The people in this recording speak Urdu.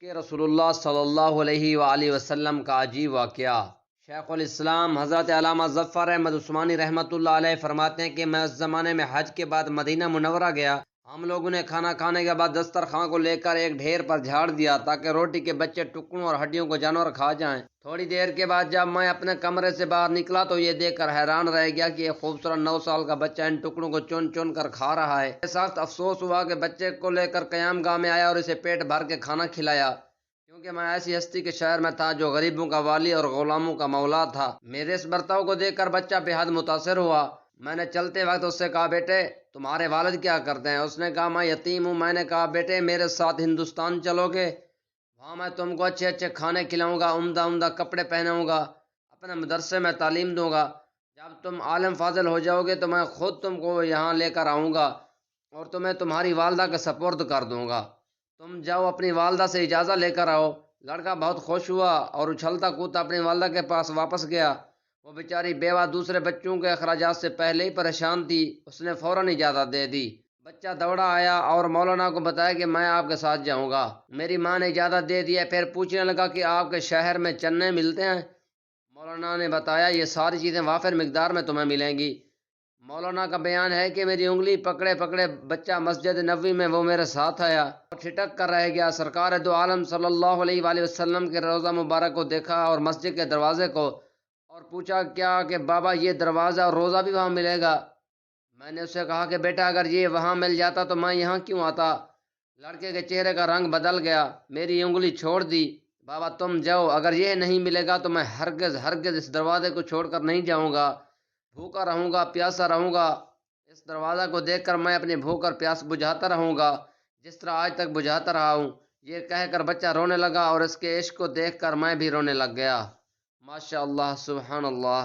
عشق رسول اللہ صلی اللہ علیہ وآلہ وسلم کا عجیب واقعہ۔ شیخ الاسلام حضرت علامہ ظفر احمد عثمانی رحمۃ اللہ علیہ فرماتے ہیں کہ میں اس زمانے میں حج کے بعد مدینہ منورہ گیا۔ ہم لوگوں نے کھانا کھانے کے بعد دسترخوان کو لے کر ایک ڈھیر پر جھاڑ دیا تاکہ روٹی کے بچے ٹکڑوں اور ہڈیوں کو جانور کھا جائیں۔ تھوڑی دیر کے بعد جب میں اپنے کمرے سے باہر نکلا تو یہ دیکھ کر حیران رہ گیا کہ ایک خوبصورت 9 سال کا بچہ ان ٹکڑوں کو چون چون کر کھا رہا ہے۔ مجھے سخت افسوس ہوا کہ بچے کو لے کر قیام گاہ میں آیا اور اسے پیٹ بھر کے کھانا کھلایا، کیونکہ میں ایسی ہستی کے شہر میں تھا جو غریبوں کا والی اور غلاموں کا مولا تھا۔ میرے اس برتاؤ کو دیکھ کر بچہ بے حد متاثر ہوا۔ میں نے چلتے وقت اس سے کہا، بیٹے تمہارے والد کیا کرتے ہیں؟ اس نے کہا، میں یتیم ہوں۔ میں نے کہا، بیٹے میرے ساتھ ہندوستان چلو گے؟ وہاں میں تم کو اچھے اچھے کھانے کھلاؤں گا، عمدہ عمدہ کپڑے پہناؤں گا، اپنے مدرسے میں تعلیم دوں گا۔ جب تم عالم فاضل ہو جاؤ گے تو میں خود تم کو یہاں لے کر آؤں گا اور تمہیں تمہاری والدہ کے سپرد کر دوں گا۔ تم جاؤ اپنی والدہ سے اجازت لے کر آؤ۔ لڑکا بہت خوش ہوا اور اچھلتا کودتا اپنی والدہ کے پاس واپس گیا۔ وہ بیچاری بیوہ دوسرے بچوں کے اخراجات سے پہلے ہی پریشان تھی۔ اس نے فوراً اجازت دے دی۔ بچہ دوڑا آیا اور مولانا کو بتایا کہ میں آپ کے ساتھ جاؤں گا۔ میری ماں نے اجازت دے دی۔ پھر پوچھنے لگا کہ آپ کے شہر میں چنے ملتے ہیں؟ مولانا نے بتایا، یہ ساری چیزیں وافر مقدار میں تمہیں ملیں گی۔ مولانا کا بیان ہے کہ میری انگلی پکڑے پکڑے بچہ مسجد نبوی میں وہ میرے ساتھ آیا اور ٹھٹک کر رہ گیا۔ سرکار دو عالم صلی اللہ علیہ وآلہ وسلم کے روضہ مبارک کو دیکھا اور مسجد کے دروازے کو، اور پوچھا کیا کہ بابا یہ دروازہ اور روضہ بھی وہاں ملے گا؟ میں نے اس سے کہا کہ بیٹا اگر یہ وہاں مل جاتا تو میں یہاں کیوں آتا؟ لڑکے کے چہرے کا رنگ بدل گیا۔ میری انگلی چھوڑ دی۔ بابا تم جاؤ، اگر یہ نہیں ملے گا تو میں ہرگز ہرگز اس دروازے کو چھوڑ کر نہیں جاؤں گا۔ بھوکا رہوں گا، پیاسا رہوں گا۔ اس دروازہ کو دیکھ کر میں اپنی بھوک اور پیاس بجھاتا رہوں گا جس طرح آج تک بجھاتا رہا ہوں۔ یہ کہہ کر بچہ رونے لگا اور اس کے عشق کو دیکھ کر میں بھی رونے لگ گیا۔ ماشاء اللہ، سبحان اللہ۔